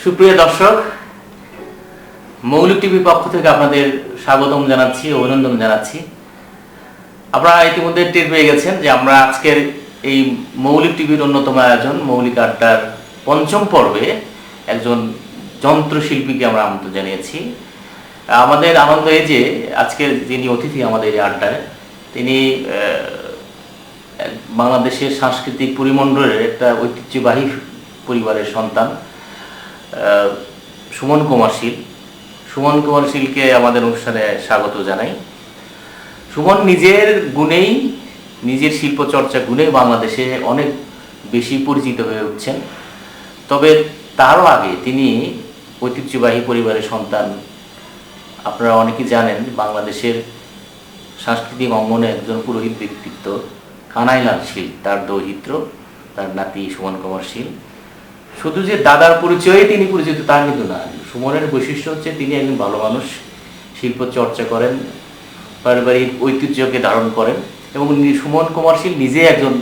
সুপ্রিয় দর্শক, মৌলিক টিভির পক্ষ থেকে আপনাদের স্বাগতম জানাচ্ছি, অভিনন্দন জানাচ্ছি। আপনারা ইতিমধ্যে টের পেয়ে গেছেন যে আমরা আজকের এই মৌলিক টিভির অন্যতম আয়োজন মৌলিক আড্ডার পঞ্চম পর্বে একজন যন্ত্রশিল্পীকে আমরা আমন্ত্রণ জানিয়েছি। আমাদের আনন্দ এই যে আজকের যিনি অতিথি আমাদের এই আড্ডায়, তিনি বাংলাদেশের সাংস্কৃতিক পরিমণ্ডলের একটা ঐতিহ্যবাহী পরিবারের সন্তান সুমন কুমার শীল। সুমন কুমার শীলকে আমাদের অনুষ্ঠানে স্বাগত জানাই। সুমন নিজের গুণেই, নিজের শিল্প চর্চা গুণেই বাংলাদেশে অনেক বেশি পরিচিত হয়ে উঠছেন। তবে তারও আগে তিনি ঐতিহ্যবাহী পরিবারের সন্তান। আপনারা অনেকেই জানেন বাংলাদেশের সাংস্কৃতিক অঙ্গনে একজন পুরোহিত ব্যক্তিত্ব কানাইলাল শীল, তার দৌহিত্র, তার নাতি সুমন কুমার শীল। শুধু যে দাদার পরিচয়ে তিনি পরিচিত তা কিন্তু না। সুমনের বৈশিষ্ট্য হচ্ছে তিনি একজন ভালো মানুষ, শিল্প চর্চা করেন, পারিবারিক ঐতিহ্যকে ধারণ করেন এবং সুমন কুমার শীল নিজে একজন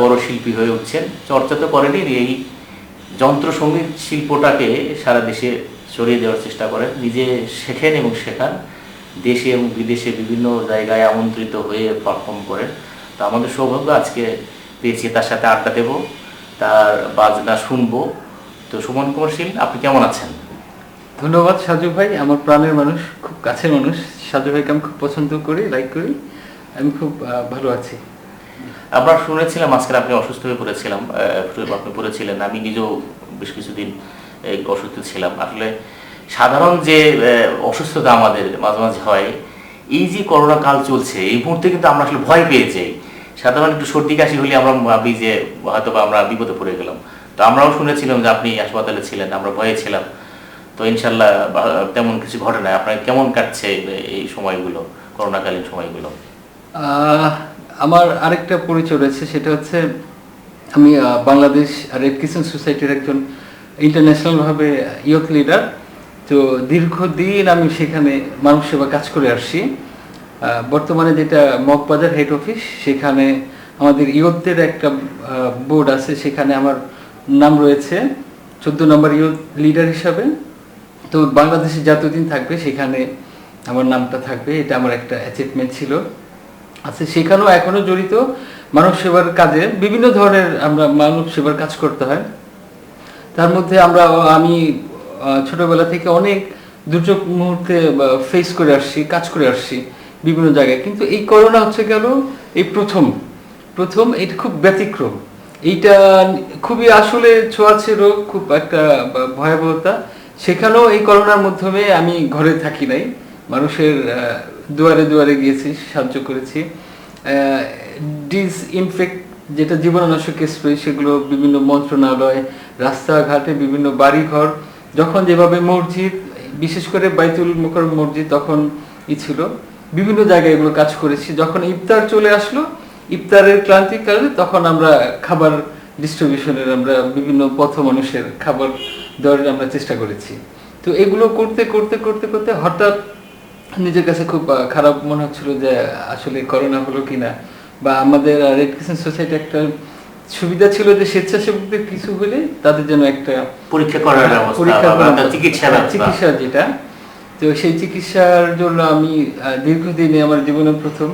বড় শিল্পী হয়ে উঠছেন। চর্চা তো করেনি, এই যন্ত্রসঙ্গীত শিল্পটাকে সারা দেশে ছড়িয়ে দেওয়ার চেষ্টা করেন, নিজে শেখেন এবং শেখান, দেশে এবং বিদেশে বিভিন্ন জায়গায় আমন্ত্রিত হয়ে পারফর্ম করেন। তো আমাদের সৌভাগ্য আজকে পেয়েছি তার সাথে আড্ডা দেব, তার বাজনা শুনবো। তো সুমন কুমার শীল, আপনি কেমন আছেন? ধন্যবাদ সাজু ভাই, আমার প্রাণের মানুষ, খুব কাছের মানুষ। সাজু ভাইকে আমি খুব পছন্দ করি, লাইক করি। আমি খুব ভালো আছি। আমরা শুনেছিলাম আজকে আপনি অসুস্থ হয়ে পড়েছিলাম, আপনি পড়েছিলেন। আমি নিজেও বেশ কিছুদিন অসুস্থ ছিলাম। আসলে সাধারণ যে অসুস্থতা আমাদের মাঝে মাঝে হয়, এই যে করোনা কাল চলছে এই মুহূর্তে কিন্তু আমরা আসলে ভয় পেয়ে যাই। সাধারণ একটু সর্দি কাশি হলে আমরা ভাবি যে হয়তো আমরা বিপদে পড়ে গেলাম। তো আমরাও শুনেছিলাম যে আপনি হাসপাতালে ছিলেন, আমরা ভয়ে ছিলাম। তো ইনশাল্লাহ তেমন কিছু ঘটে না। আপনার কেমন কাটছে এই সময়গুলো, করোনাকালীন সময়গুলো? আমার আরেকটা পরিচয় রয়েছে, সেটা হচ্ছে আমি বাংলাদেশ রেড ক্রিসেন্ট সোসাইটির একজন ইন্টারন্যাশনালভাবে ইয়ুথ লিডার। তো দীর্ঘদিন আমি সেখানে মানব সেবা কাজ করে আসছি। বর্তমানে যেটা মগবাজার হেড অফিস, সেখানে আমাদের ইয়ুথদের একটা বোর্ড আছে, সেখানে আমার নাম রয়েছে 14 নম্বর ইয়ুথ লিডার হিসাবে। তো বাংলাদেশে যতদিন থাকবে সেখানে আমার নামটা থাকবে, এটা আমার একটা অ্যাচিভমেন্ট ছিল। আচ্ছা, সেখানেও এখনো জড়িত মানব সেবার কাজে। বিভিন্ন ধরনের আমরা মানব সেবার কাজ করতে হয়। তার মধ্যে আমি ছোটবেলা থেকে অনেক দুর্যোগ মুহূর্তে ফেস করে আসছি, কাজ করে আসছি বিভিন্ন জায়গায়। কিন্তু এই করোনা হচ্ছে গেল এই প্রথম এটা খুব ব্যতিক্রম। এইটা খুবই আসলে ছোঁয়াচে রোগ, খুব একটা ভয়াবহতা। সেখানেও এই করোনার মাধ্যমে আমি ঘরে থাকি নাই, মানুষের দুয়ারে দুয়ারে গিয়েছি, সাহায্য করেছি। ডিসইনফেক্ট যেটা জীবাণুনাশক স্প্রে, সেগুলো বিভিন্ন মন্ত্রণালয়, রাস্তাঘাটে, বিভিন্ন বাড়িঘর, যখন যেভাবে মসজিদ, বিশেষ করে বাইতুল মুকাররম মসজিদ তখন ছিল, বিভিন্ন জায়গায় এগুলো কাজ করেছি। যখন ইফতার চলে আসলো, ইফতারের ক্লান্তিকালে তখন আমরা খাবার ডিস্ট্রিবিউশনের, আমরা বিভিন্ন পথ মানুষের খাবার দেওয়ার আমরা চেষ্টা করেছি। তো এগুলো করতে করতে করতে করতে হঠাৎ নিজের কাছে খুব খারাপ মনে হচ্ছিল যে আসলে করোনা হলো কিনা। বা আমাদের রেড ক্রিসেন্ট সোসাইটি একটা সুবিধা ছিল যে স্বেচ্ছাসেবকদের কিছু হলে তাদের জন্য একটা পরীক্ষা করার চিকিৎসা যেটা, তো সেই চিকিৎসার জন্য আমি দীর্ঘদিনে আমার জীবনের প্রথম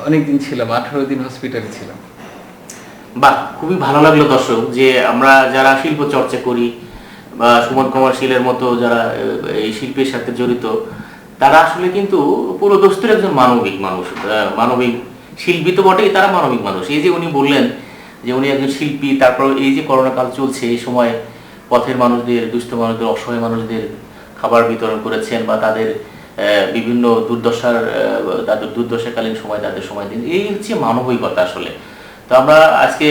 অনেকদিন ছিলাম, 18 দিন হসপিটালে ছিলাম। বাহ, খুবই ভালো লাগলো দর্শক, যে আমরা যারা শিল্প চর্চা করি বা সুমন কুমার শীলের মতো যারা এই শিল্পের সাথে জড়িত, তারা আসলে কিন্তু পুরো দোস্তের একজন মানবিক মানুষ, মানবিক শিল্পী তো বটেই, তারা মানবিক মানুষ। এই যে উনি বললেন যে উনি একজন শিল্পী, তারপর এই যে করোনা কাল চলছে এই সময় পথের মানুষদের, দুস্থ মানুষদের, অসহায় মানুষদের খাবার বিতরণ করেছেন বা তাদের বিভিন্ন দুর্দশাকালীন সময় তাদের সময় দিন, এই হচ্ছে মানবিকতা আসলে। তো আমরা আজকে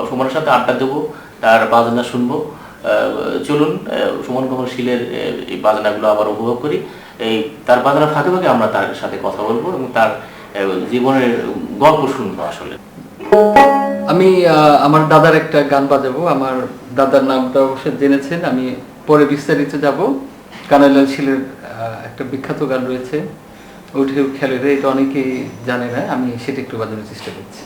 সুমনের সাথে আড্ডা দেবো, তার বাজনা শুনবো। চলুন সুমন কুমার শীলের এই বাজনাগুলো আবার উপভোগ করি। এই তার বাজনার ফাঁকে ফাঁকে আমরা তার সাথে কথা বলবো এবং তার জীবনের গল্প শুনবো। আসলে আমি আমার দাদার একটা গান বাজাবো। আমার দাদার নামটা অবশ্যই জেনেছেন, আমি পরে বিস্তারিত যাব। কানাইলাল শীলের একটা বিখ্যাত গান রয়েছে, ওঠে খেলে রে, এটা অনেকেই জানে না, আমি সেটা একটু বাজানোর চেষ্টা করছি।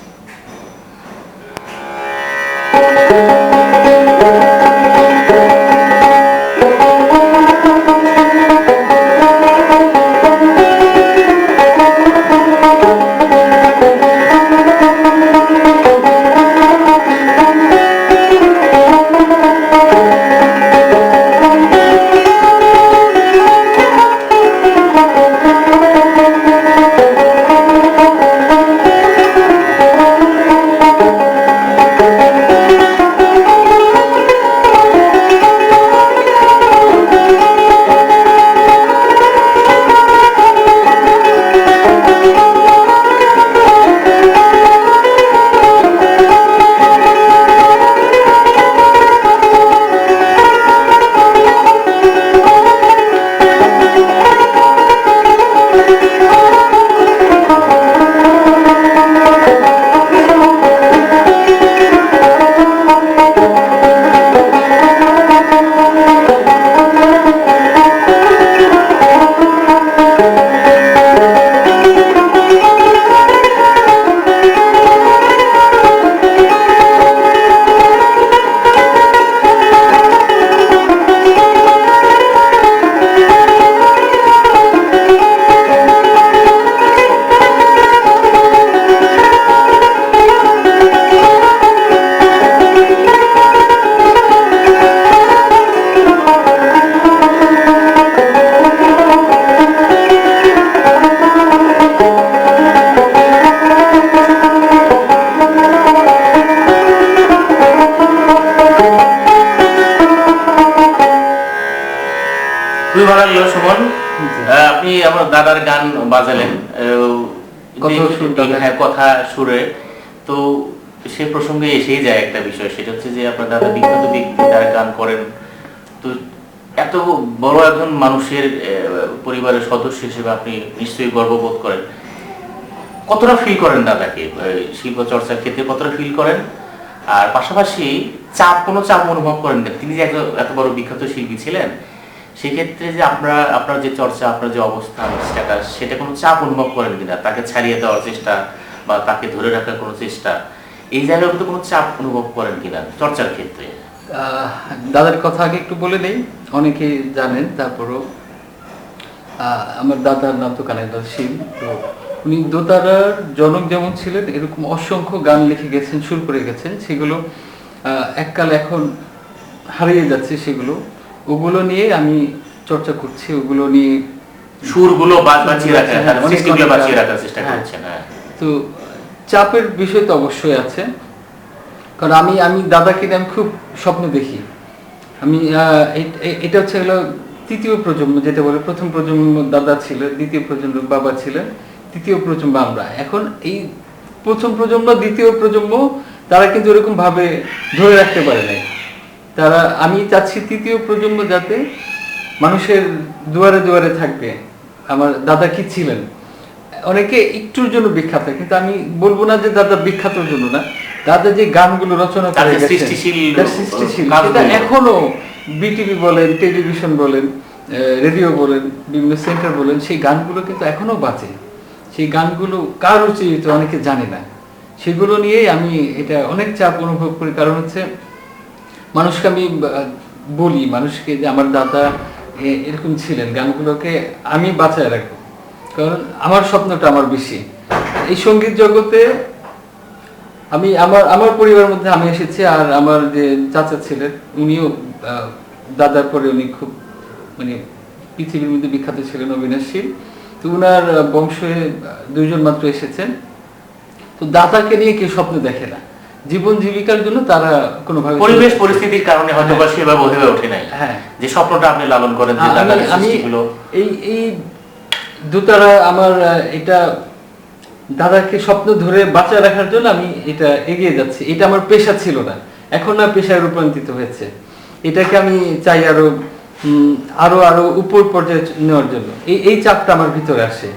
ভালো লাগলো সুমন। আপনি আমার দাদার গান বাজালেন, হ্যাঁ কথা সুরে। তো সে প্রসঙ্গে এসেই যায় একটা বিষয়, সেটা হচ্ছে যে আপনার দাদা বিখ্যাত ব্যক্তি, তার গান করেন। তো এত বড় একজন মানুষের পরিবারের সদস্য হিসেবে আপনি নিশ্চয়ই গর্ববোধ করেন। কতটা ফিল করেন দাদাকে শিল্প চর্চার ক্ষেত্রে, কতটা ফিল করেন? আর পাশাপাশি কোনো চাপ অনুভব করেন না? তিনি যে এত বড় বিখ্যাত শিল্পী ছিলেন, সেক্ষেত্রে যে আপনার যে চর্চা, আপনার যে অবস্থান, স্ট্যাটাস, সেটা কোনো চাপ অনুভব করেন কিনা? তাকে ছাড়িয়ে দেওয়ার চেষ্টা বা তাকে ধরে রাখার কোনো চেষ্টা, এই জায়গায় তো কোনো চাপ অনুভব করেন কিনা চর্চার ক্ষেত্রে? দাদার কথা আগে একটু বলে নেই, অনেকে জানেন, তারপরও আমার দাদার নাম তো কানাইলাল শীল। তো উনি দোতারার জনক যেমন ছিলেন, এরকম অসংখ্য গান লিখে গেছেন, সুর করে গেছেন। সেগুলো এককাল এখন হারিয়ে যাচ্ছে। সেগুলো ওগুলো নিয়ে আমি চর্চা করছি, ওগুলো নিয়ে সুরগুলো বাঁচিয়ে রাখার চেষ্টা করছেন। তো চাপের বিষয় তো অবশ্যই আছে, কারণ আমি দাদাকে নিয়ে আমি খুব স্বপ্ন দেখি। আমি এটা হচ্ছে হলো তৃতীয় প্রজন্ম, যেটা বলে প্রথম প্রজন্ম দাদা ছিল, দ্বিতীয় প্রজন্ম বাবা ছিলেন, তৃতীয় প্রজন্ম আমরা। এখন এই প্রথম প্রজন্ম দ্বিতীয় প্রজন্ম তারা কিন্তু এরকম ভাবে ধরে রাখতে পারে নাই। আমি চাচ্ছি তৃতীয় প্রজন্ম যাতে মানুষের দুয়ারে দুয়ারে থাকবে। আমার দাদা কি ছিলেন, অনেকে একটুর জন্য বিখ্যাত, কিন্তু আমি বলবো না যে দাদা বিখ্যাতর জন্য না। দাদা যে গানগুলো রচনা করে গেছেন, সৃষ্টিশীল, সেটা এখনো বিটিভি বলেন, টেলিভিশন বলেন, রেডিও বলেন, বিভিন্ন সেন্টার বলেন, সেই গানগুলো কিন্তু এখনো বাঁচে। সেই গানগুলো কার রচিত অনেকে জানে না। সেগুলো নিয়েই আমি এটা অনেক চাপ অনুভব করি। কারণ হচ্ছে মানুষকে আমি বলি মানুষকে যে আমার দাদা এরকম ছিলেন, গানগুলোকে আমি বাঁচায় রাখবো। কারণ আমার স্বপ্নটা আমার বেশি। এই সঙ্গীত জগতে আমি আমার পরিবারের মধ্যে আমি এসেছি, আর আমার যে চাচা ছিলেন উনিও দাদার পরে উনি খুব মানে পৃথিবীর মধ্যে বিখ্যাত ছিলেন, অবিনাশশীল। তো উনার বংশে দুইজন মাত্র এসেছেন। তো দাদাকে নিয়ে কেউ স্বপ্ন দেখে না, জীবন জীবিকার জন্য তারা কোনোভাবে পরিবেশ পরিস্থিতির কারণে হয়তো বা সেভাবে হয়ে ওঠে নাই। হ্যাঁ, যে স্বপ্নটা আপনি লালন করেন যে দাদার সৃষ্টিগুলো, এই দুতারা আমার এটা দাদাকে স্বপ্ন ধরে বাঁচায় রাখার জন্য আমি এটা এগিয়ে যাচ্ছি। এটা আমার পেশা ছিল না, এখন না পেশায় রূপান্তরিত হয়েছে। এটাকে আমি চাই আরো উপর পর্যায়ে নেওয়ার জন্য। এই চাপটা আমার ভিতরে আসে।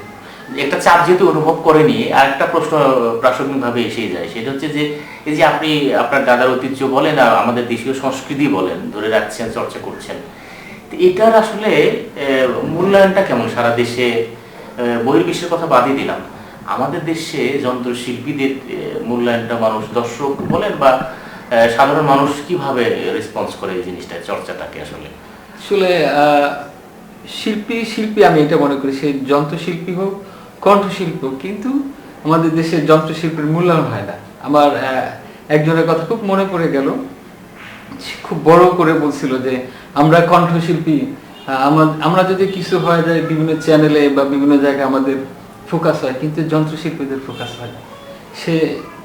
একটা চাপ যেহেতু অনুভব করেনি, আর একটা প্রশ্ন প্রাসঙ্গিক ভাবে এসে যায়, সেটা হচ্ছে যে এই যে আপনি আপনার দাদার ঐতিহ্য বলেন আর আমাদের দেশীয় সংস্কৃতি বলেন ধরে রাখছেন, চর্চা করছেন, এটার আসলে মূল্যায়নটা কেমন সারা দেশে? বহির্বিশ্বের কথা বাদই দিলাম, আমাদের দেশে যন্ত্রশিল্পীদের মূল্যায়নটা মানুষ, দর্শক বলেন বা সাধারণ মানুষ কিভাবে রেসপন্স করে এই জিনিসটা, চর্চাটাকে? আসলে শিল্পী আমি এটা মনে করি, সে যন্ত্রশিল্পী হোক, কণ্ঠশিল্পী হোক, কিন্তু আমাদের দেশে যন্ত্রশিল্পের মূল্যায়ন হয় না। আমার একজনের কথা খুব মনে পড়ে গেল, খুব বড় করে বলছিল যে আমরা কণ্ঠশিল্পী, আমরা যদি কিছু হয়ে যায় বিভিন্ন চ্যানেলে বা বিভিন্ন জায়গায় আমাদের ফোকাস হয়, কিন্তু যন্ত্রশিল্পীদের ফোকাস হয় না।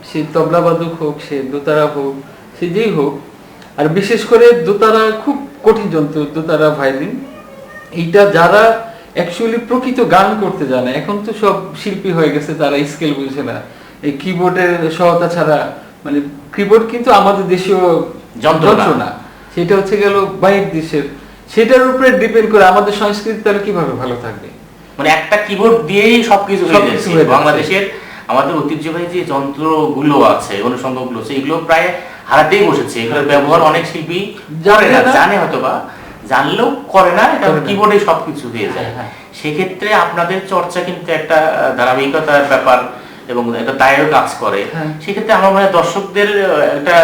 সে তবলাবাদক হোক, সে দোতারা হোক, সে যেই হোক। আর বিশেষ করে দোতারা খুব কঠিন যন্ত্র, দোতারা ভায়োলিন, এইটা যারা অ্যাকচুয়ালি প্রকৃত গান করতে জানে, এখন তো সব শিল্পী হয়ে গেছে, তারা স্কেল বুঝে না। এই কিবোর্ডের সহায়তা ছাড়া, মানে কিবোর্ড কিন্তু আমাদের দেশীয় যন্ত্র না, সেটা হচ্ছে গেল বাইরের দেশের। সেটার উপরে ডিপেন্ড করে আমাদের সংস্কৃতি তাহলে কিভাবে ভালো থাকবে? মানে একটা কিবোর্ড দিয়েই সবকিছু হয়ে যাচ্ছে। বাংলাদেশের আমাদের ঐতিহ্যবাহী যে যন্ত্রগুলো আছে, অনুষঙ্গগুলো আছে, এগুলো প্রায় হারাতেই বসেছে। এগুলোর ব্যবহার অনেক শিল্পী জানে হয়তো বা জানলেও করে না, কারণ কিবোর্ডে সবকিছু হয়ে যায়। সেক্ষেত্রে আপনাদের চর্চা কিন্তু একটা ধারাবাহিকতার ব্যাপার এবং একটা দায়েরও কাজ করে। সেক্ষেত্রে আমার মনে হয় দর্শকদের একটা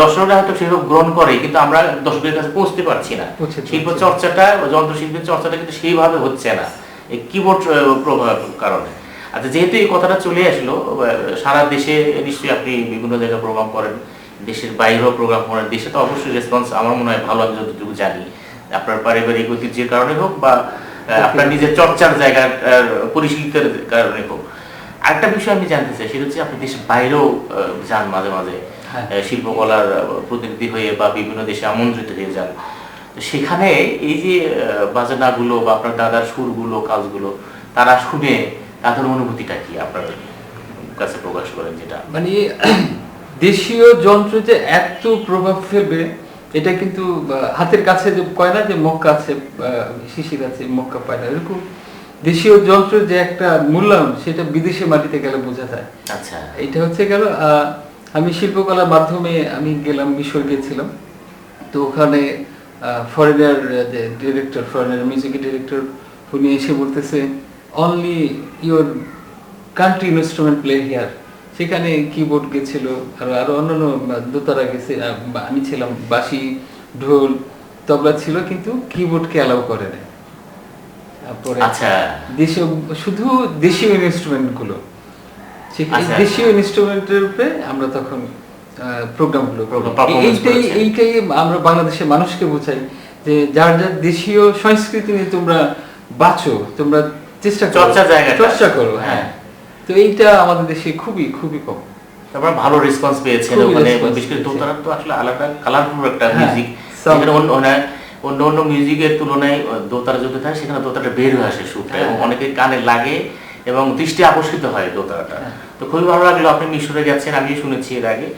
দর্শকরা হয়তো সেভাবে গ্রহণ করে, কিন্তু আমরা দর্শকের কাছে পৌঁছতে পারছি না। শিল্প চর্চাটা, যন্ত্রশিল্পের চর্চাটা কিন্তু সেইভাবে হচ্ছে না এই কিবোর্ড প্রভাবের কারণে। আচ্ছা, যেহেতু এই কথাটা চলে আসলো, সারা দেশে নিশ্চয়ই আপনি বিভিন্ন জায়গায় প্রোগ্রাম করেন, দেশের বাইরেও প্রোগ্রাম করেন। দেশে তো অবশ্যই রেসপন্স আমার মনে হয় ভালো, আমি যতটুকু জানি, আপনার পারিবারিক ঐতিহ্যের কারণে হোক বা আপনার নিজের চর্চার জায়গার পরিশীলিতের কারণে হোক। আরেকটা বিষয় আমি জানতে চাই, সেটা হচ্ছে আপনি দেশের বাইরেও যান মাঝে মাঝে, শিল্পকলার প্রতিনিধি হয়ে বা বিভিন্ন দেশে আমন্ত্রিত হয়ে যান। তো সেখানে এই যে বাজনাগুলো বা আপনার দাদার সুরগুলো, কাজগুলো তারা শুনে তাদের অনুভূতিটা কি আপনার কাছে প্রকাশ করেন? যেটা মানে দেশীয় যন্ত্র যে এত প্রভাব ফেলবে, এটা কিন্তু হাতের কাছে যে কয় না যে মক্কা আছে, শিশির আছে মক্কা পায় না, এরকম দেশীয় যন্ত্রের যে একটা মূল্যায়ন সেটা বিদেশি মাটিতে গেলে বোঝা যায়। আচ্ছা, এটা হচ্ছে গেল আমি শিল্পকলার মাধ্যমে আমি গেলাম, মিশর গিয়েছিলাম। তো ওখানে ফরেনার যে ডিরেক্টর, ফরেনার মিউজিক ডিরেক্টর, উনি এসে বলতেছে only your country instrument play here. সেখানে কিবোর্ড গেছিল, আর আরো অন্যান্য দোতারা গেছে, আমি ছিলাম, বাঁশি, ঢোল, তবলা ছিল, কিন্তু কিবোর্ডকে অ্যালাউ করে না। তারপরে আচ্ছা, দেশীয়, শুধু দেশীয় ইনস্ট্রুমেন্ট গুলো, আচ্ছা, দেশীয় ইনস্ট্রুমেন্টের উপরে আমরা তখন প্রোগ্রামগুলো, এইটাই আমরা বাংলাদেশের মানুষকে বোঝাই যে যার যার দেশীয় সংস্কৃতি নিয়ে তোমরা বাঁচো, তোমরা চেষ্টা করো, চর্চা করো। হ্যাঁ, তো এইটা আমাদের দেশে খুবই খুবই কম। তারপর ভালো রেসপন্স পেয়েছেন, মানে বিশেষ করে দোতারা তো আসলে আলাদা কালারফুল একটা মিউজিক, যেখানে অন্য অন্য মিউজিকের তুলনায় দোতারা যদি থাকে সেখানে দোতারাটা বের হয়ে আসে সুরটা, এবং অনেকের কানে লাগে এবং দৃষ্টি আকর্ষিত হয় দোতারাটা। তো খুবই ভালো লাগলো। আপনি মিশরে গেছেন, আমি শুনেছি এর আগে।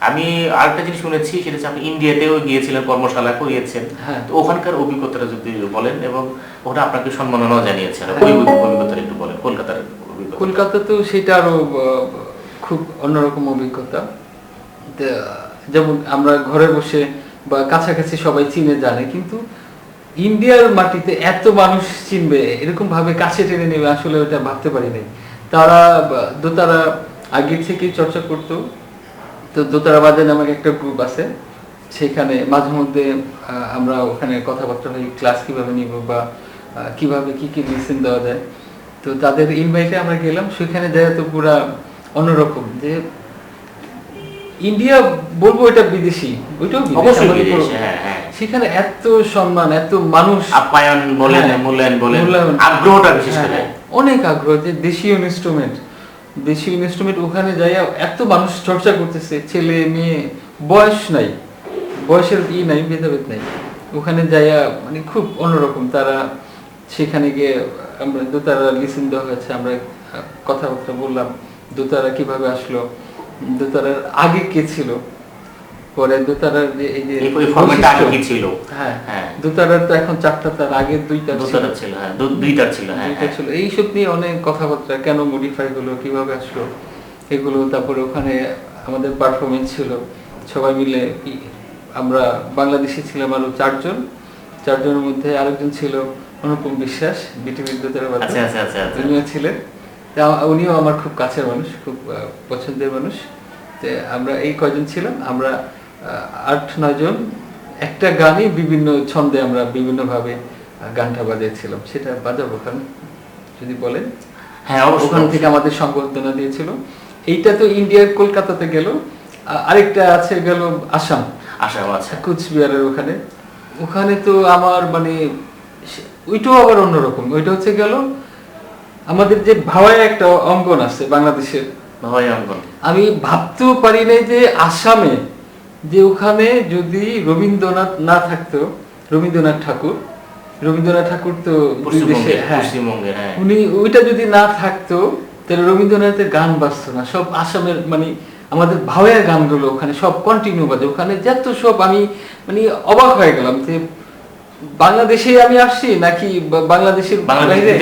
আমি আরেকটা জিনিস শুনেছি, সেটা হচ্ছে আপনি ইন্ডিয়াতেও গিয়েছিলেন, কর্মশালা করিয়েছেন। তো ওখানকার অভিজ্ঞতাটা যদি বলেন, এবং ওটা আপনাকে সম্মাননাও জানিয়েছেন, ওই অভিজ্ঞতাটা একটু বলেন। কলকাতার অভিজ্ঞতা। কলকাতা তো সেটা আরো খুব অন্যরকম অভিজ্ঞতা। যেমন আমরা ঘরে বসে বা কাছাকাছি সবাই চিনে জানে, কিন্তু ইন্ডিয়ার মাটিতে এত মানুষ চিনবে, এরকম ভাবে কাছে টেনে নেবে, আসলে ওটা ভাবতে পারি নাই। তারা দোতারা আগে থেকেই চর্চা করতো। তো দোতারা বাজার নামে একটা গ্রুপ আছে, সেখানে মাঝে মধ্যে আমরা ওখানে কথাবার্তা হই, ক্লাস কিভাবে নিব বা কিভাবে কি কি মেডিসিন দেওয়া যায়। তো তাদের ইনভাইটে আমরা গেলাম, সেখানে যায় তো পুরা অন্যরকম, যে ইন্ডিয়া বলবো এটা বিদেশি, ওইটাও সেখানে এত সম্মান, এত মানুষ আপ্যায়ন বলেন, মূল্যায়ন বলেন, আগ্রহটা বিশেষ করে অনেক আগ্রহ, যে দেশীয় ইনস্ট্রুমেন্ট ওখানে যাইয়া এত মানুষ চর্চা করতেছে, ছেলে মেয়ে বয়স নাই, বয়সের নাই, ভেদাভেদ নাই। ওখানে যাইয়া মানে খুব অন্যরকম। তারা সেখানে গিয়ে আমরা দোতারা লিসেন দেওয়া হয়েছে, আমরা কথাবার্তা বললাম, দোতারা কিভাবে আসলো, দোতারার আগে কে ছিল, পরে দোতারার যে এই যে ছিল, হ্যাঁ দোতারার তো এখন 4টা, তার আগে 2টা ছিল, ছিল। এইসব নিয়ে অনেক কথাবার্তা, কেন মডিফাই হলো, কিভাবে আসলো, এগুলো। তারপরে ওখানে আমাদের পারফরমেন্স ছিল, সবাই মিলে। আমরা বাংলাদেশি ছিলাম আরো 4জনের মধ্যে আরেকজন ছিল অনুপম বিশ্বাস, বিটিভির দোতারা উনিও ছিলেন। উনিও আমার খুব কাছের মানুষ, খুব পছন্দের মানুষ। আমরা এই কয়জন ছিলাম, আমরা 8-9 জন একটা গানে বিভিন্ন ছন্দে আমরা বিভিন্ন ভাবে গানটা বাজিয়েছিলাম। সেটা বাজাবো ওখানে যদি বলেন। হ্যাঁ, ওখান থেকে আমাদের সংবর্ধনা দিয়েছিল। এইটা তো ইন্ডিয়ার কলকাতাতে গেল। আরেকটা আছে গেল আসাম, আচ্ছা, কুচবিহারের ওখানে তো আমার মানে ওইটাও আবার অন্যরকম। ওইটা হচ্ছে গেল আমাদের যে ভাওয়ায় একটা অঙ্গন আছে বাংলাদেশের, আমি ভাবতেও পারি নাই যে আসামে, যে ওখানে যদি রবীন্দ্রনাথ না থাকতো, রবীন্দ্রনাথ ঠাকুর তো উনি, ওইটা যদি না থাকতো তাহলে রবীন্দ্রনাথের গান বাজতো না। সব আসামের মানে আমাদের ভাওয়ার গানগুলো ওখানে সব কন্টিনিউ বাজে। ওখানে যত সব, আমি মানে অবাক হয়ে গেলাম যে বাংলাদেশে আমি আসছি নাকি বাংলাদেশের বাইরে।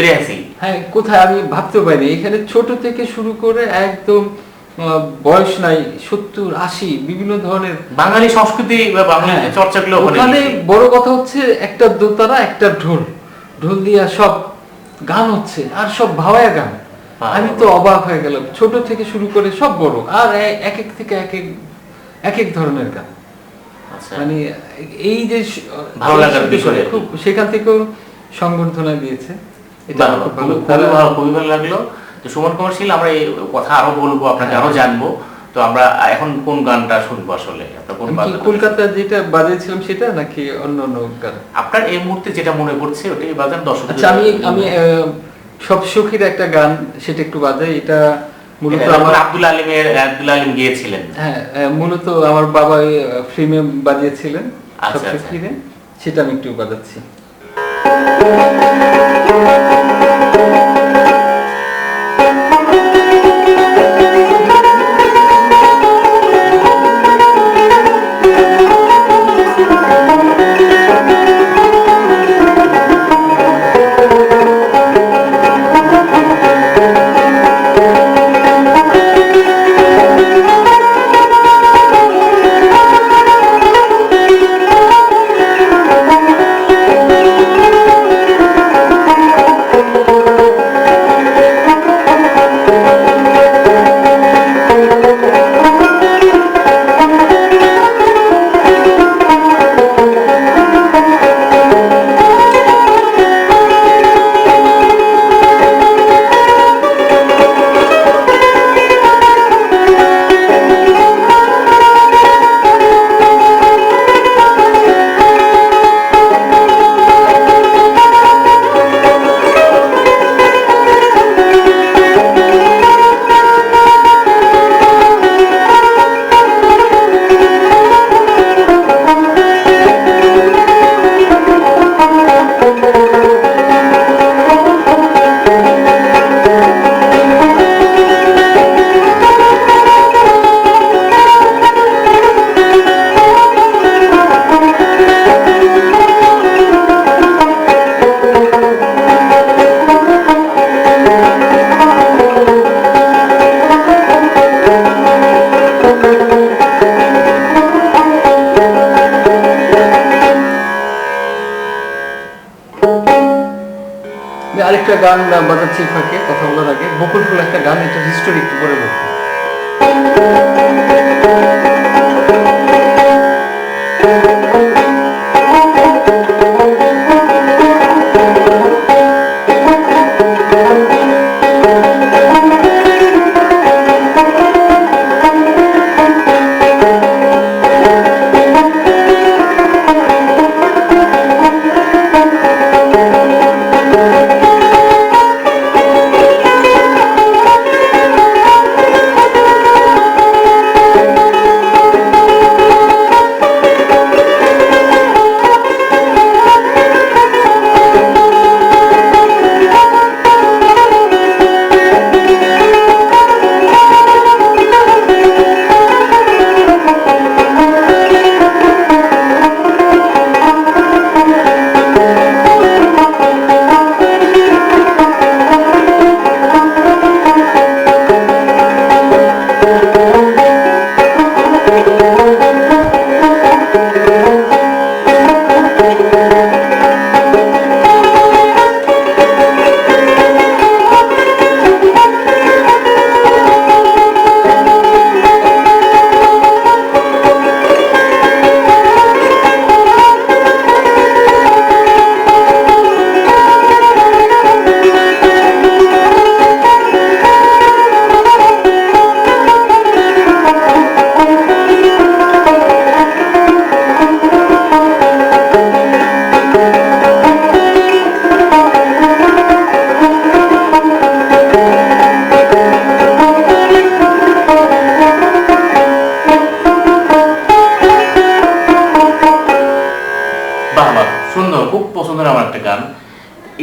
হ্যাঁ, কোথায় আমি ভাবতে পারিনি। এখানে ছোট থেকে শুরু করে একদম বয়স নাই, 70-80 বিভিন্ন ধরনের বাঙালি সংস্কৃতি বা বাঙালি চর্চাগুলো ওখানে। বড় কথা হচ্ছে একটা দোতারা, একটা ঢোল দিয়া সব গান হচ্ছে, আর সব ভাওয়ায়া গান। আমি তো অবাক হয়ে গেলাম, ছোট থেকে শুরু করে সব বড়, আর এক এক থেকে এক এক ধরনের গান। মানে এই যে ভালো লাগার বিষয়, খুব সেখান থেকেও সংবর্ধনা দিয়েছে। এটা খুবই ভালো লাগলো। তো সুমন কুমার শীল, আমরা এই কথা আরো বলবো, আপনাকে আরো জানবো। তো আমরা এখন কোন গানটা শুনবো আসলে? কলকাতা যেটা বাজিয়েছিলাম সেটা নাকি অন্য গান? আপনার এই মুহূর্তে যেটা মনে পড়ছে ওটাই বাজান দর্শক। আচ্ছা, আমি সব সুখীর একটা গান, সেটা একটু বাজাই। এটা মূলত আমার আব্দুল আলিম গিয়েছিলেন। হ্যাঁ, মূলত আমার বাবা ফিল্মে বাজিয়েছিলেন সব সুখীরে। সেটা আমি একটু বাজাচ্ছি। আরেকটা গান বাজাচ্ছি ফাঁকে কথা বলার আগে, বকুল ফুল একটা গান, এটা হিস্টোরি একটু করে বলবো।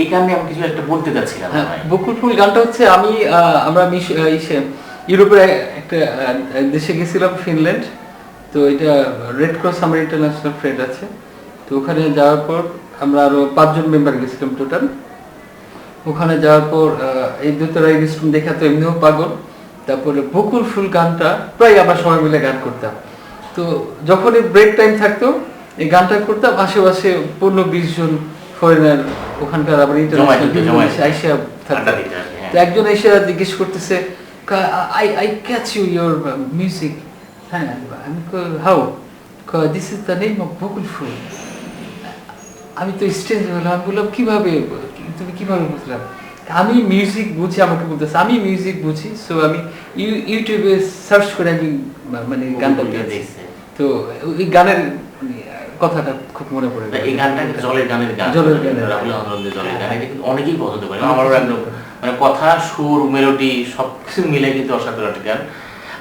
এই গানে আমি কিছু একটা বলতে যাচ্ছিলাম। বকুল ফুল গানটা হচ্ছে আমরা ইউরোপের একটা দেশে গেছিলাম, ফিনল্যান্ড। তো এটা রেড ক্রস আমার ইন্টারন্যাশনাল ফ্রেন্ড আছে, তো ওখানে যাওয়ার পর আমরা আরো 5 জন মেম্বার গেছিলাম টোটাল। ওখানে যাওয়ার পর এই দুতরা রেস্টুরেন্ট দেখা তো এমনিও পাগল। তারপরে বকুল ফুল গানটা প্রায় আমরা সবাই মিলে গান করতাম। তো যখনই ব্রেক টাইম থাকতো এই গানটা করতাম, আশেপাশে 15-20 জন ফরেনার ওখানকার আবার ইন্টারন্যাশনাল আইসা থাকতো। তো একজন এসে জিজ্ঞেস করতেছে, I catch you your music. হ্যাঁ, আমি how this is the name of বকুল ফুল। আমি তো স্টেজ হলাম, আমি বললাম কিভাবে, তুমি কিভাবে বুঝলাম? আমি মিউজিক বুঝি, আমাকে বলতেছে আমি মিউজিক বুঝি, সো আমি ইউটিউবে সার্চ করে আমি মানে গানটা দেখছি। তো ওই গানের কথাটা খুব মনে পড়ে। এই গানটা জলের গানের গান, রাহুল আনন্দের জলের গান, এটা কিন্তু অনেকেই পছন্দ করে। আমারও একদম মানে কথা, সুর, মেলোডি সবকিছু মিলে কিন্তু অসাধারণ একটা গান।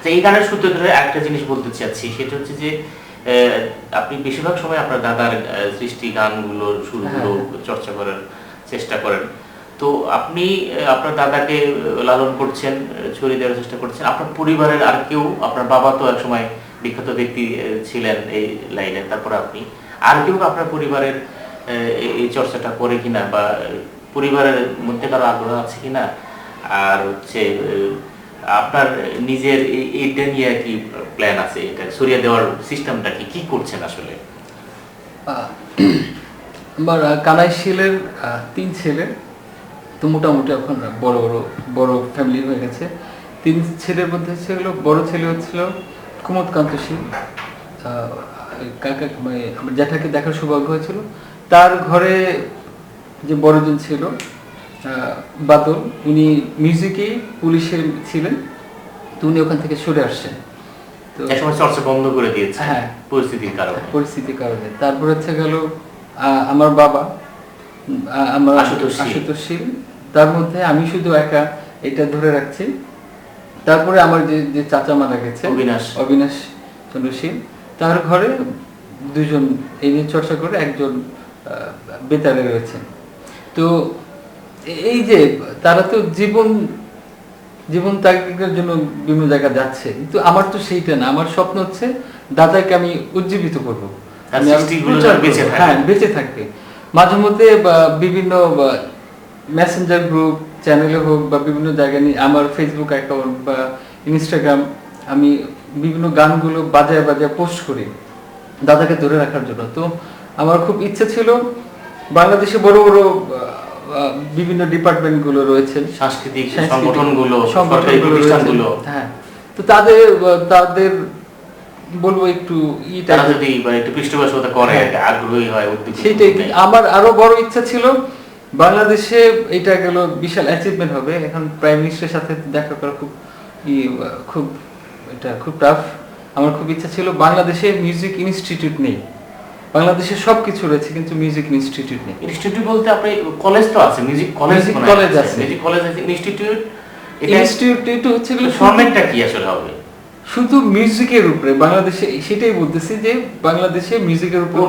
তো এই গানের সূত্র ধরে একটা জিনিস বলতে চাচ্ছি, সেটা হচ্ছে যে আপনি বেশিরভাগ সময় আপনার দাদার সৃষ্টি গানগুলো সুরগুলো চর্চা করার চেষ্টা করেন। তো আপনি আপনার দাদাকে লালন করছেন, ছড়িয়ে দেওয়ার চেষ্টা করছেন। আপনার পরিবারের আর কেউ, আপনার বাবা তো এক সময় বিখ্যাত ব্যক্তি ছিলেন এই লাইনে, তারপর আপনি আর কেউ আপনার পরিবারের এই চর্চাটা করে কিনা, বা পরিবারের মধ্যে কারো আগ্রহ আছে কিনা, আর হচ্ছে আপনার নিজের এইটা নিয়ে কি প্ল্যান আছে, এটা ছড়িয়ে দেওয়ার সিস্টেমটা কি করছেন আসলে? আমার কানাই শীলের 3 ছেলে, তো মোটামুটি এখন বড় বড় বড় ফ্যামিলি হয়ে গেছে। 3 ছেলের মধ্যে ছিল, বড় ছেলে হচ্ছিল কুমুদকান্ত শীল, কাকা মানে আমার জ্যাঠাকে দেখার সৌভাগ্য হয়েছিল। তার ঘরে যে বড়জন ছিল বাদল, উনি মিউজিকে পুলিশে ছিলেন, তো উনি ওখান থেকে সরে আসছেন। তো একসময় চর্চা বন্ধ করে দিয়েছে হ্যাঁ পরিস্থিতির কারণে। পরিস্থিতির কারণে। তারপর হচ্ছে গেল আমার বাবা, আমার আশুতোষ শীল, তার মধ্যে আমি শুধু একা এটা ধরে রাখছি। তারপরে আমার যে চাচা মারা গেছে অবিনাশ চন্দ্র শীল, তার ঘরে 2জন এই নিয়ে চর্চা করে, একজন বেতারে রয়েছেন। তো এই যে তারা তো জীবন তাগিদের জন্য বিভিন্ন জায়গা যাচ্ছে, কিন্তু আমার তো সেইটা না। আমার স্বপ্ন হচ্ছে দাদাকে আমি উজ্জীবিত করবো, হ্যাঁ বেঁচে থাকবে। মাঝে মধ্যে বিভিন্ন মেসেঞ্জার গ্রুপ চ্যানেলে হোক বা বিভিন্ন জায়গায় নিয়ে, আমার ফেসবুক অ্যাকাউন্ট বা ইনস্টাগ্রাম, আমি বিভিন্ন গানগুলো বাজায় পোস্ট করি দাদাকে ধরে রাখার জন্য। তো আমার খুব ইচ্ছা ছিল, বাংলাদেশে বড় বড় বিভিন্ন ডিপার্টমেন্ট গুলো রয়েছে, সাংস্কৃতিক সংগঠনগুলো, সরকারি প্রতিষ্ঠানগুলো, হ্যাঁ, তো তাদের বলবো একটু তারা যদি একটু পৃষ্ঠপোষকতা করে, আগ্রহী হয়, উদ্যোগী। সেটাই আমার আরো বড় ইচ্ছা ছিল। বাংলাদেশে এটা গেল বিশাল অ্যাচিভমেন্ট হবে, এখন প্রাইম মিনিস্টারের সাথে দেখা করা খুব টাফ। আমার খুব ইচ্ছা ছিল বাংলাদেশে মিউজিক ইনস্টিটিউট নেই, বাংলাদেশে সবকিছু রয়েছে কিন্তু মিউজিক ইনস্টিটিউট নেই। ইনস্টিটিউট বলতে আপনি কলেজ তো আছে, মিউজিক কলেজ আছে, ইনস্টিটিউট হচ্ছে ফরম্যাটটা কি আসলে হবে? শুধু মিউজিকের উপরে বাংলাদেশে, সেটাই বলতেছি যে বাংলাদেশে মিউজিকের উপর,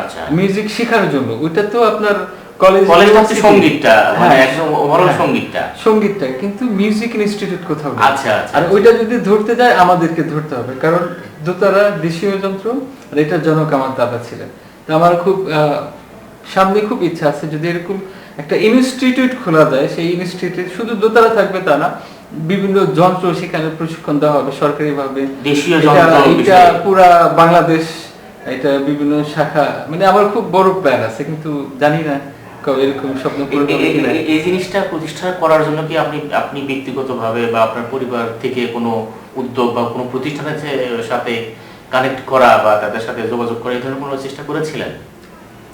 আচ্ছা, মিউজিক শেখানোর জন্য। ওইটা তো আপনার সঙ্গীতটা, কিন্তু মিউজিক ইনস্টিটিউট কোথাও নেই। আচ্ছা, আর ওইটা যদি ধরতে যায় আমাদেরকে ধরতে হবে, কারণ দোতারা দেশীয় যন্ত্র, আর এটার জনক আমার দাদা ছিলেন। তো আমার খুব সামনে খুব ইচ্ছা আছে, যদি এরকম একটা ইনস্টিটিউট খোলা যায়, সেই ইনস্টিটিউট শুধু দোতারা থাকবে তা না, বিভিন্ন যন্ত্র সেখানে প্রশিক্ষণ দেওয়া হবে সরকারিভাবে, এটা পুরা বাংলাদেশ, এটা বিভিন্ন শাখা, মানে আমার খুব বড় প্ল্যান আছে, কিন্তু জানি না এরকম স্বপ্ন পূরণ হবে কিনা। এই জিনিসটা প্রতিষ্ঠা করার জন্য কি আপনি ব্যক্তিগতভাবে বা আপনার পরিবার থেকে কোনো উদ্যোগ বা কোনো প্রতিষ্ঠানের সাথে কানেক্ট করা বা তাদের সাথে যোগাযোগ করা, এই ধরনের কোনো চেষ্টা করেছিলেন?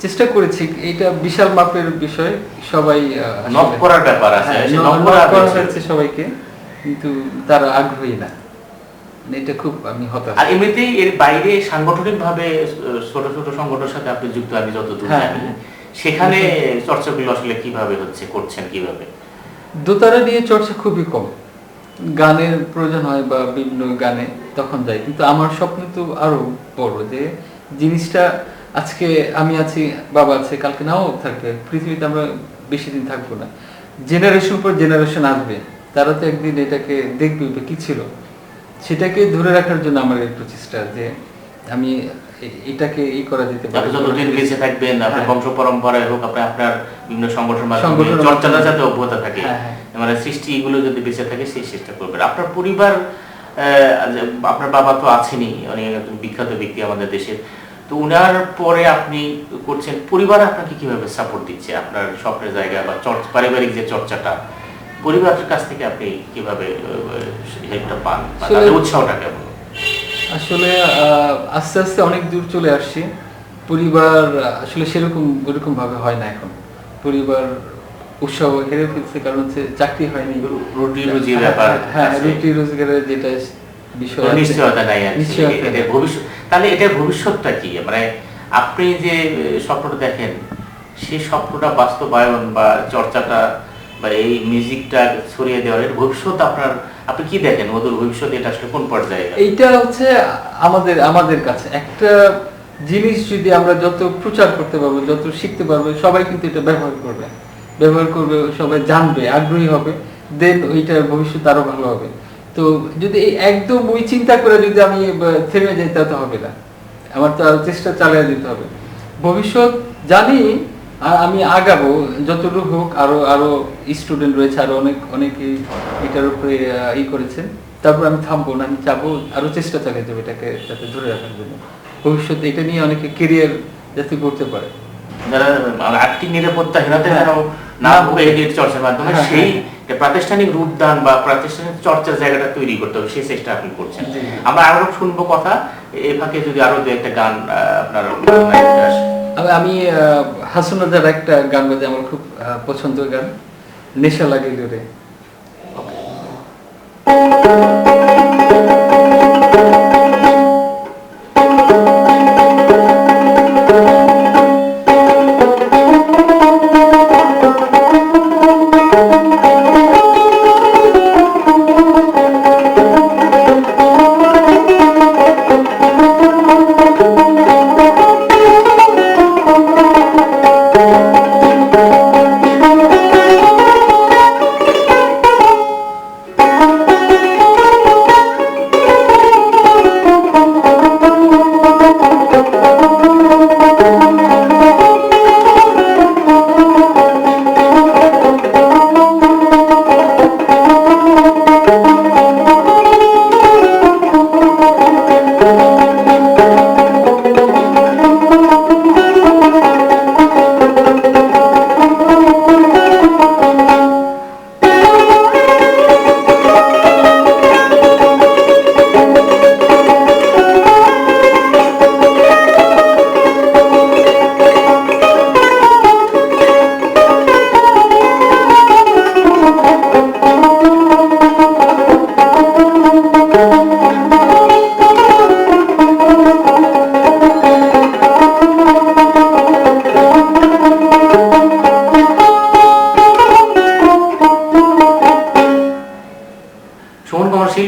চেষ্টা করেছি, এটা বিশাল মাপের বিষয়, সবাই নক করার ব্যাপার আছে, সবাইকে, কিন্তু তারা আগ্রহী না, এটা খুব আমি হতাশ। আর এমনিতেই এর বাইরে সাংগঠনিকভাবে ছোট ছোট সংগঠনের সাথে আপনি যুক্ত, আমি যতদূর জানি, সেখানে চর্চাগুলো আসলে কিভাবে হচ্ছে, করছেন কিভাবে? দোতারা নিয়ে চর্চা খুবই কম, গানের প্রয়োজন হয় বা বিভিন্ন গানে তখন যাই, কিন্তু আমার স্বপ্ন তো আরো বড়, যে জিনিসটা আজকে আমি আছি, বাবা আছে, কালকে নাও থাকবে, পৃথিবীতে আমরা বেশি দিন থাকবো না, জেনারেশন পর জেনারেশন আসবে, তারা তো একদিন এটাকে দেখবে কি ছিল, সেটাকে ধরে রাখার জন্য আমার এই প্রচেষ্টা, যে আমি এটাকে করা যেতে পারে। যতদিন বেঁচে থাকবেন, আপনার বংশ পরম্পরায় হোক, আপনার বিভিন্ন সংগঠনের মাধ্যমে চর্চাটা যাতে অব্যাহত থাকে, মানে সৃষ্টিগুলো যদি বেঁচে থাকে, সেই চেষ্টা করবেন। আপনার পরিবার, আপনার বাবা তো আছেনই, অনেক একজন বিখ্যাত ব্যক্তি আমাদের দেশের, তো উনার পরে আপনি করছেন, পরিবার আপনাকে কিভাবে সাপোর্ট দিচ্ছে আপনার স্বপ্নের জায়গা বা পারিবারিক যে চর্চাটা, পরিবারের কাছ থেকে আপনি কিভাবে হেল্পটা পান, তাদের উৎসাহটা কেমন? আসলে আস্তে আস্তে অনেক দূর চলে আসছি, পরিবার আসলে ওরকম ভাবে হয় না এখন, পরিবার উৎসাহ হেরে ফেলছে, কারণ হচ্ছে চাকরি হয়নি, রুটি রুজির ব্যাপার, হ্যাঁ রুটি রোজগারের যেটা বিষয়, নিশ্চয়তা নাই। ভবিষ্যৎ, তাহলে এটার ভবিষ্যৎটা কি? মানে আপনি যে স্বপ্নটা দেখেন, সেই স্বপ্নটা বাস্তবায়ন বা চর্চাটা বা এই মিউজিকটা ছড়িয়ে দেওয়ার ভবিষ্যৎ আপনি কি দেখেন ওদের ভবিষ্যৎ এটা আসলে কোন পর্যায়ে? এইটা হচ্ছে আমাদের আমাদের কাছে একটা জিনিস যদি আমরা যত প্রচার করতে পারবো, যত শিখতে পারবো, সবাই কিন্তু এটা ব্যবহার করবে, সবাই জানবে, আগ্রহী হবে, দেন ওইটার ভবিষ্যৎ আরো ভালো হবে। তো যদি একদম ওই চিন্তা করে যদি আমি থেমে যাই তা তো হবে না, আমার তো আরো চেষ্টা চালিয়ে যেতে হবে। ভবিষ্যৎ জানি, আর আমি আগাবো যতটুকু হোক। আরো আরো স্টুডেন্ট রয়েছে, আরো অনেকে এটার উপরে করেছেন। তারপর আমি থামবো না, আমি চাবো আরো চেষ্টা চালিয়ে যাবো এটাকে যাতে ধরে রাখার জন্য। ভবিষ্যতে এটা নিয়ে অনেকে কেরিয়ার যাতে করতে পারে, যারা আর্থিক নিরাপত্তাহীনতা যেন না ভোগে এই চর্চার মাধ্যমে সেই প্রাতিষ্ঠানিক রূপদান বা প্রাতিষ্ঠানিক চর্চার জায়গাটা তৈরি করতে হবে, সেই চেষ্টা আপনি করছেন। আমরা আরো শুনবো কথা, এই ফাঁকে যদি আরো দু একটা গান আপনার আমি হাসন রাজার একটা গান বাজে, আমার খুব পছন্দের গান, নেশা লাগে রে।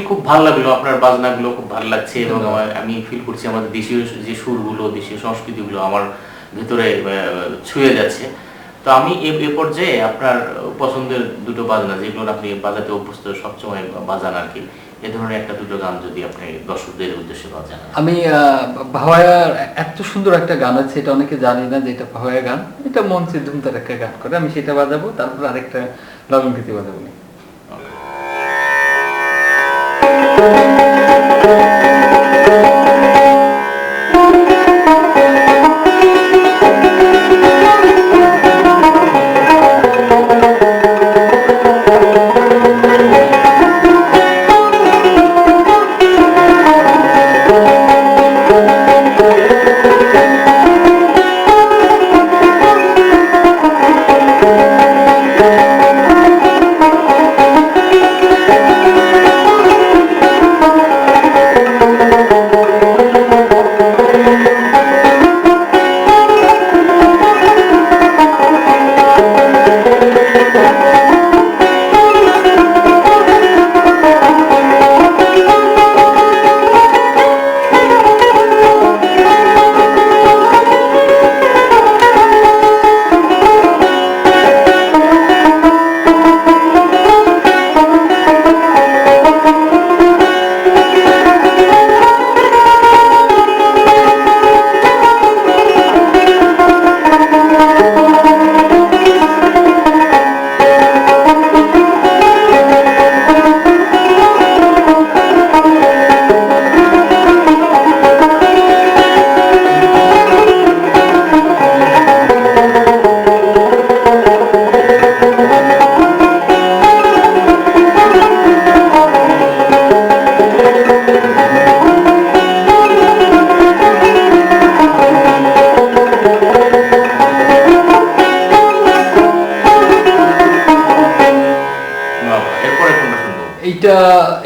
খুব ভালো লাগলো, আপনার বাজনাগুলো খুব ভালো লাগছে এবং আমি ফিল করছি আমাদের দেশীয় যে সুরগুলো, দেশীয় সংস্কৃতিগুলো আমার ভিতরে ছুঁয়ে যাচ্ছে। তো আমি এ পর্যায়ে আপনার পছন্দের দুটো বাজনা যেগুলো আপনি বাজাতে অভ্যস্ত, সবসময় বাজান আর কি, এ ধরনের একটা দুটো গান যদি আপনি দর্শকদের উদ্দেশ্যে বাজান। আমি ভাওয়ার এত সুন্দর একটা গান আছে, এটা অনেকে জানি না যে এটা ভাওয়া গান, এটা মঞ্চে ধুমতার একটা গান করে, আমি সেটা বাজাবো, তারপর আরেকটা লালন গীতি বাজাবো।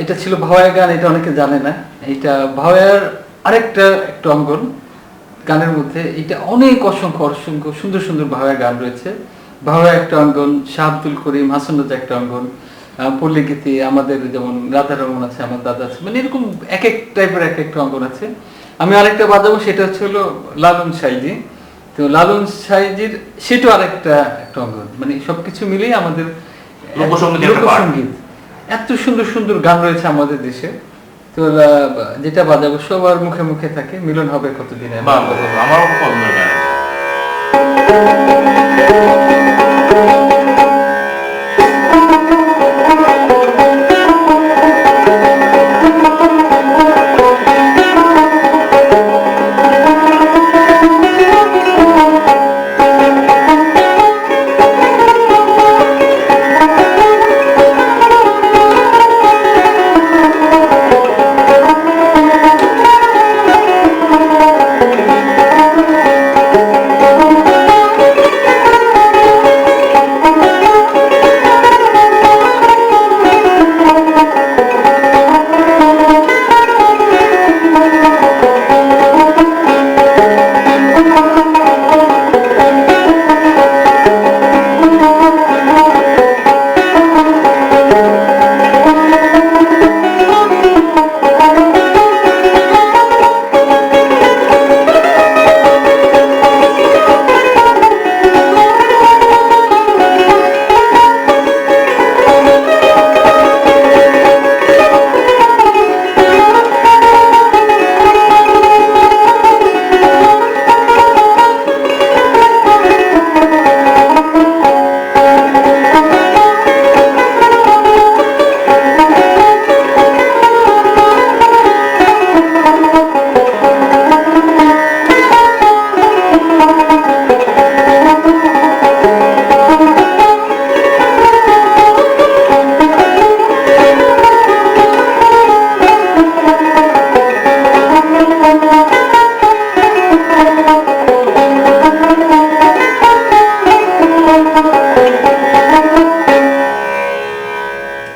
এটা ছিল ভাওয়ার গান, এটা অনেকে জানে না। এটা ভাওয়ার আরেকটা একটা অঙ্গন গানের মধ্যে, এটা অনেক অসংখ্য অসংখ্য সুন্দর সুন্দর ভাওয়ার গান রয়েছে। ভাওয়া একটা অঙ্গন, শাহ আব্দুল করিম, হাসান রাজা একটা অঙ্গন, পল্লীগীতি, আমাদের যেমন রাধারমন আছে, আমার দাদা আছে, মানে এরকম এক এক টাইপের এক একটা অঙ্গন আছে। আমি আরেকটা বাজাবো, সেটা হচ্ছে হলো লালন সাইজি। তো লালন সাইজির সেটাও আরেকটা একটা অঙ্গন, মানে সবকিছু মিলেই আমাদের লোকসঙ্গীত। এত সুন্দর সুন্দর গান রয়েছে আমাদের দেশে। তো যেটা বাজাবো সবার মুখে মুখে থাকে, মিলন হবে কতদিনে। আমারও পছন্দ গান।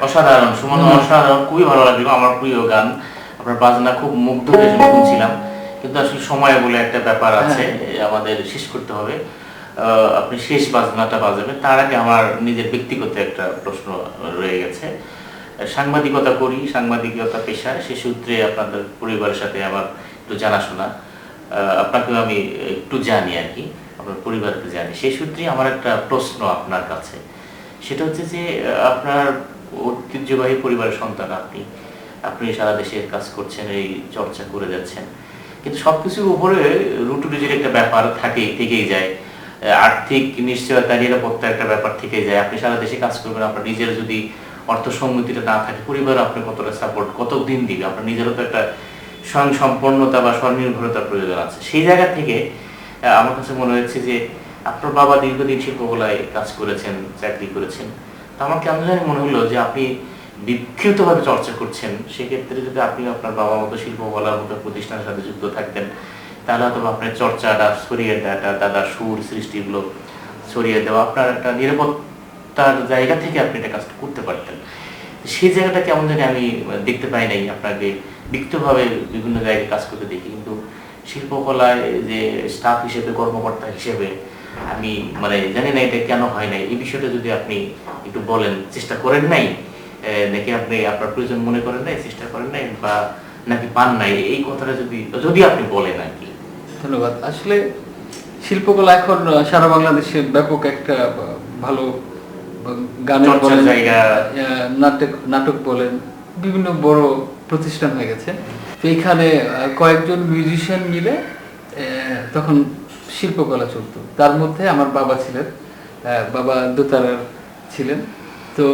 অসাধারণ সুমন, অসাধারণ, খুবই ভালো লাগলো। আমার প্রিয় গান, আপনার বাজনা খুব মুগ্ধ হয়ে শুনছিলাম, কিন্তু আসলে সময় বলে একটা ব্যাপার আছে, আমাদের শেষ করতে হবে। আপনি শেষ বাজনাটা বাজাবেন, তার আগে আমার নিজের ব্যক্তিগত একটা প্রশ্ন রয়ে গেছে। সাংবাদিকতা করি, সাংবাদিকতা পেশা, সে সূত্রে আপনাদের পরিবারের সাথে আমার একটু জানাশোনা, আপনাকেও আমি একটু জানি আর কি, আপনার পরিবারকে জানি। সেই সূত্রে আমার একটা প্রশ্ন আপনার কাছে, সেটা হচ্ছে যে আপনার ঐতিহ্যবাহী পরিবারের সন্তান আপনি, আপনি সারা দেশে কাজ করছেন, এই চর্চা করে যাচ্ছেন, কিন্তু সবকিছুর উপরে রুটির একটা ব্যাপার থেকেই যায়, আর্থিক নিশ্চয়তা, নিরাপত্তা একটা ব্যাপার থেকেই যায়। আপনি সারা দেশে কাজ করবেন, আপনার নিজের যদি অর্থ সম্মতিটা না থাকে, পরিবার আপনার কতটা সাপোর্ট কতদিন দিবে, আপনার নিজেরও তো একটা স্বয়ং সম্পন্নতা বা স্বনির্ভরতার প্রয়োজন আছে। সেই জায়গা থেকে আমার কাছে মনে হচ্ছে যে আপনার বাবা দীর্ঘদিন শিল্পকলায় কাজ করেছেন, চাকরি করেছেন, তো আমার কেমন জানি মনে হলো যে আপনি বিক্ষিপ্তভাবে চর্চা করছেন। সেক্ষেত্রে যদি আপনি আপনার বাবার মতো শিল্পকলার মতো প্রতিষ্ঠানের সাথে যুক্ত থাকতেন, তাহলে হয়তো আপনার চর্চাটা ছড়িয়ে দেওয়াটা, দাদার সুর সৃষ্টিগুলো ছড়িয়ে দেওয়া, আপনার একটা নিরাপত্তার জায়গা থেকে আপনি এটা কাজটা করতে পারতেন। সেই জায়গাটা কেমন জানি আমি দেখতে পাই নাই, আপনাকে বিক্ষিপ্তভাবে বিভিন্ন জায়গায় কাজ করতে দেখি, কিন্তু শিল্পকলায় যে স্টাফ হিসেবে, কর্মকর্তা হিসেবে আমি মানে জানি না এটা কেন হয় নাই। এই বিষয়টা যদি আপনি একটু বলেন, চেষ্টা করেন নাই নাকি আপনি আপনার প্রয়োজন মনে করেন নাই, চেষ্টা করেন নাই, বা নাকি পান নাই, এই কথাটা যদি আপনি বলেন আর কি। ধন্যবাদ। আসলে শিল্পকলা এখন সারা বাংলাদেশে ব্যাপক একটা ভালো গানের বলেন, নাটক বলেন, বিভিন্ন বড় প্রতিষ্ঠান হয়ে গেছে। তো এখানে কয়েকজন মিউজিশিয়ান মিলে তখন শিল্পকলা চলতো। তার মধ্যে আমার বাবা ছিলেন, বাবা দোতারার ছিলেন। তো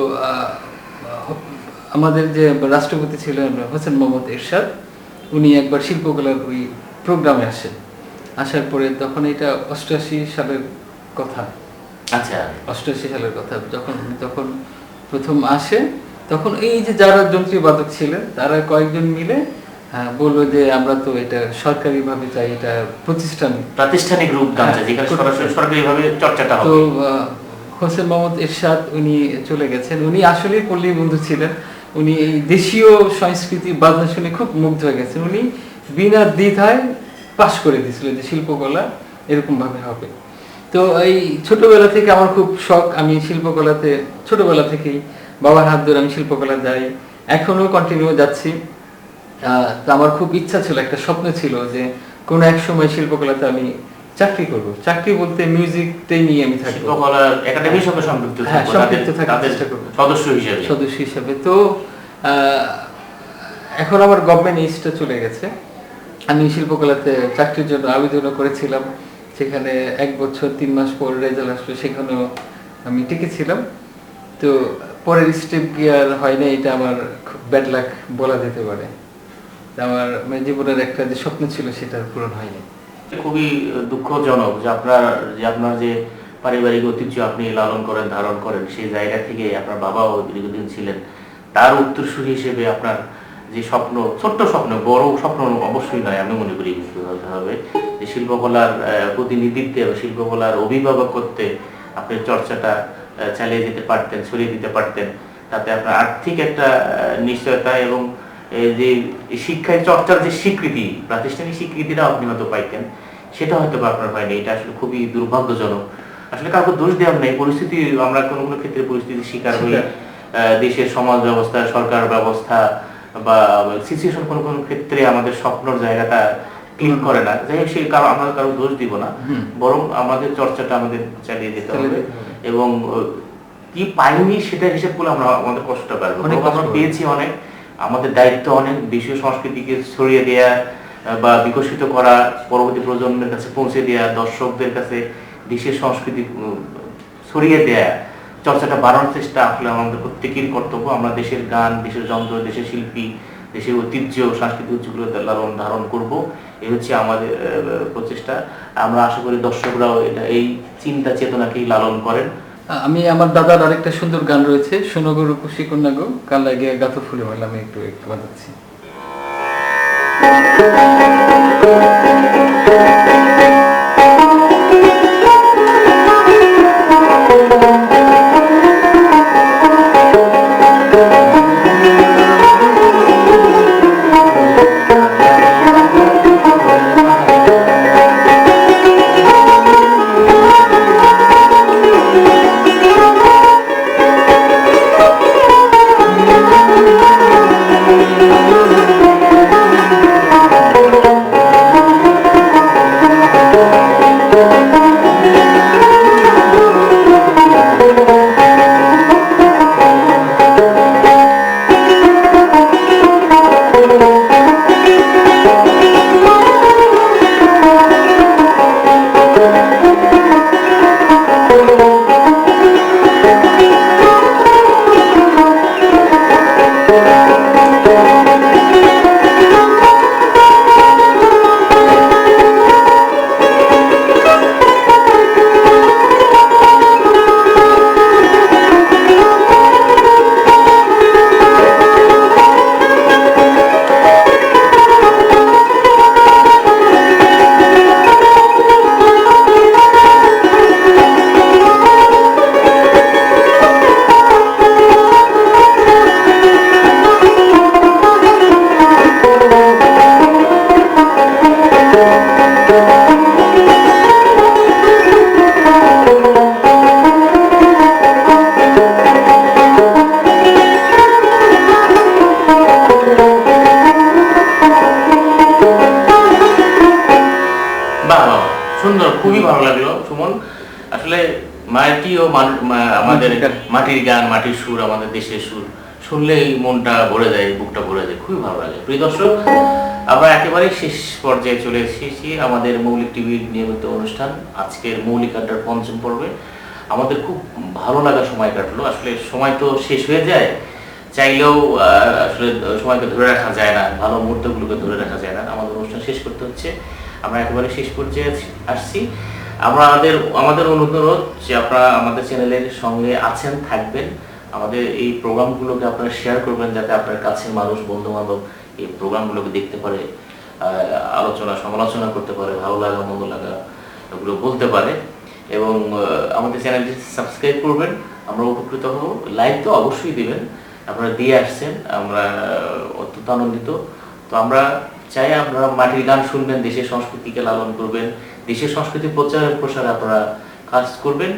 আমাদের যে রাষ্ট্রপতি ছিলেন হোসেন মোহাম্মদ এরশাদ, উনি একবার শিল্পকলার ওই প্রোগ্রামে আসেন। আসার পরে তখন এটা 88 সালের কথা, আচ্ছা 88 সালের কথা, যখন প্রথম আসে, তখন এই যে যারা যন্ত্রী বাদক ছিলেন তারা কয়েকজন মিলে বললো যে আমরা তো এটা সরকারিভাবে চাই, এটা প্রাতিষ্ঠানিক রূপ দান চাই, যেখানে সরকারিভাবে চর্চাটা হবে। তো হোসেন মোহাম্মদ এরশাদ উনি চলে গেছেন। উনি আসলে পল্লী বন্ধু ছিলেন, উনি এই দেশীয় সংস্কৃতি বাজনা শুনে খুব মুগ্ধ হয়ে গেছেন। উনি বিনা দ্বিধায় পাশ করে দিয়েছিলেন যে শিল্পকলা এরকম ভাবে হবে। তো এই ছোটবেলা থেকে আমার খুব শখ, আমি শিল্পকলাতে ছোটবেলা থেকেই বাবার হাত ধরে আমি শিল্পকলা যাই, এখনো কন্টিনিউ যাচ্ছি। তো আমার খুব ইচ্ছা ছিল, একটা স্বপ্ন ছিল যে কোনো এক সময় শিল্পকলাতে আমি চাকরি করব। চাকরি বলতে মিউজিকটাই নিয়ে আমি থাকবো, শিল্পকলার একাডেমির সঙ্গে সম্পৃক্ত হ্যাঁ, থাকবো, সম্পৃক্ত থাকার তাদের চেষ্টা করবো সদস্য হিসাবে। তো এখন আমার গভর্নমেন্ট এজটা চলে গেছে, আমি শিল্পকলাতে চাকরির জন্য আবেদনও করেছিলাম, সেখানে 1 বছর 3 মাস পর রেজাল্ট আসলো, সেখানেও আমি টিকেছিলাম। তো পরের স্টেপ কি আর হয় না, এটা আমার খুব ব্যাড লাক বলা যেতে পারে। আমার মানে জীবনের একটা যে স্বপ্ন ছিল সেটা পূরণ হয়নি। খুবই দুঃখজনক যে আপনার যে পারিবারিক ঐতিহ্য আপনি লালন করেন, ধারণ করেন, সেই জায়গা থেকে আপনার বাবাও দীর্ঘদিন ছিলেন, তার উত্তরসূরি হিসেবে আপনার যে স্বপ্ন, ছোট্ট স্বপ্ন, বড় স্বপ্ন অবশ্যই নয়, আমি মনে করি হতে হবে যে শিল্পকলার প্রতিনিধিত্বে বা শিল্পকলার অভিভাবক করতে আপনি চর্চাটা চালিয়ে যেতে পারতেন, ছড়িয়ে দিতে পারতেন, তাতে আপনার আর্থিক একটা নিশ্চয়তা এবং যে শিক্ষায় চর্চার যে স্বীকৃতি, প্রাতিষ্ঠানিক স্বীকৃতিটা আপনি হয়তো পাইতেন, সেটা হয়তো আপনার হয়নি। এটা আসলে খুবই দুর্ভাগ্যজনক। আসলে কাউকে দোষ দেওয়ার নেই, পরিস্থিতি, আমরা কোনো কোনো ক্ষেত্রে পরিস্থিতির শিকার হই, দেশের সমাজ ব্যবস্থা, সরকার ব্যবস্থা বা সিচুয়েশন কোনো কোনো ক্ষেত্রে আমাদের স্বপ্নের জায়গাটা ক্লিক করে না। যাই হোক, সেই কারণ আমরা কারো দোষ দিব না, বরং আমাদের চর্চাটা আমাদের চালিয়ে যেতে হবে এবং কি পাইনি সেটা হিসেব করলে আমরা আমাদের কষ্টটা পারবো। আমরা পেয়েছি অনেক, আমাদের দায়িত্ব অনেক, দেশীয় সংস্কৃতিকে ছড়িয়ে দেয়া বা বিকশিত করা, পরবর্তী প্রজন্মের কাছে পৌঁছে দেয়া, দর্শকদের কাছে দেশের সংস্কৃতি ছড়িয়ে দেয়া, চর্চাটা বাড়ানোর চেষ্টা আসলে আমাদের প্রত্যেকেরই কর্তব্য। আমরা দেশের গান, দেশের যন্ত্র, দেশের শিল্পী, দেশের ঐতিহ্য, সাংস্কৃতিক ঐতিহ্যগুলো লালন ধারণ করব, এই হচ্ছে আমাদের প্রচেষ্টা। আমরা আশা করি দর্শকরাও এটা, এই চিন্তা চেতনাকেই লালন করেন। আমি আমার দাদার আরেকটা সুন্দর গান রয়েছে, শোনো গো রূপসী কন্যা গো, কাল লাগে গাত ফুলে বলে, আমি একটু বাজাচ্ছি। সুন্দর, খুবই ভালো লাগলো সুমন। আসলে মাটি ও আমাদের মাটির গান, মাটির সুর, আমাদের দেশের সুর শুনলেই মনটা ভরে যায়, বুকটা ভরে যায়, খুবই ভালো লাগে। প্রিয় দর্শক, আমরা একেবারে শেষ পর্যায়ে চলে এসেছি আমাদের মৌলিক টিভির নিয়মিত অনুষ্ঠান আজকের মৌলিক আড্ডার 5ম পর্বে। আমাদের খুব ভালো লাগা সময় কাটলো। আসলে সময় তো শেষ হয়ে যায়, চাইলেও আসলে সময়কে ধরে রাখা যায় না, ভালো মুহূর্তগুলোকে ধরে রাখা যায় না, আমাদের অনুষ্ঠান শেষ করতে হচ্ছে। আমরা একেবারে শেষ পর্যায়ে আসছি। আমাদের অনুরোধ যে আপনারা আমাদের চ্যানেলের সঙ্গে আছেন, থাকবেন, আমাদের এই প্রোগ্রামগুলোকে আপনারা শেয়ার করবেন, যাতে আপনার কাছের মানুষ, বন্ধু বান্ধব এই প্রোগ্রামগুলোকে দেখতে পারে, আলোচনা সমালোচনা করতে পারে, ভালো লাগা মন্দ লাগা এগুলো বলতে পারে। এবং আমাদের চ্যানেলটি সাবস্ক্রাইব করবেন, আমরা উপকৃত হব। লাইক তো অবশ্যই দিবেন, আপনারা দিয়ে আসছেন, আমরা অত্যন্ত আনন্দিত। তো আমরা চাই আপনারা মাটির গান শুনবেন, দেশের সংস্কৃতিকে লালন করবেন, দেশের সংস্কৃতি প্রচার প্রসারে আপনারা কাজ করবেন।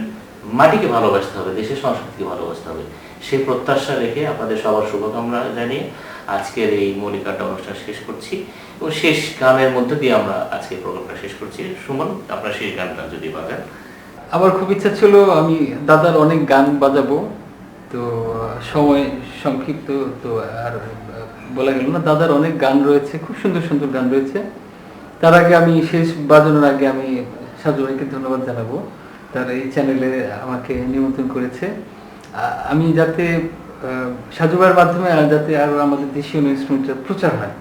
মাটিকে ভালোবাসতে হবে, দেশের সংস্কৃতিকে ভালোবাসতে হবে, সেই প্রত্যাশা রেখে আপনাদের সবার শুভকামনা জানিয়ে আজকের এই মৌলিকাটা অনুষ্ঠান শেষ করছি এবং শেষ গানের মধ্যে দিয়ে আমরা আজকে প্রোগ্রামটা শেষ করছি। সুমন, আপনার শেষ গানটা যদি বাজান। আমার খুব ইচ্ছা ছিল আমি দাদার অনেক গান বাজাবো, তো সময় সংক্ষিপ্ত, তো আর বলা গেল না। দাদার অনেক গান রয়েছে, খুব সুন্দর সুন্দর গান রয়েছে। তার আগে আমি শেষ বাজানোর আগে আমি সাজু ভাইকে ধন্যবাদ জানাবো, তার এই চ্যানেলে আমাকে নিমন্ত্রণ করেছে। আমি যাতে সাজু ভাইয়ের মাধ্যমে যাতে আরও আমাদের দেশীয় ইনস্ট্রুমেন্টের প্রচার হয়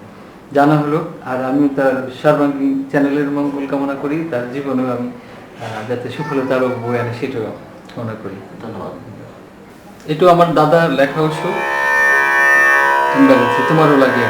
জানা হলো, আর আমি তার সর্বাঙ্গীন চ্যানেলের মঙ্গল কামনা করি, তার জীবনেও আমি যাতে সফলতা আরও বয়ে আনে সেটাও কামনা করি। ধন্যবাদ। এটাও আমার দাদার লেখা অবশ্য, তোমারও লাগে।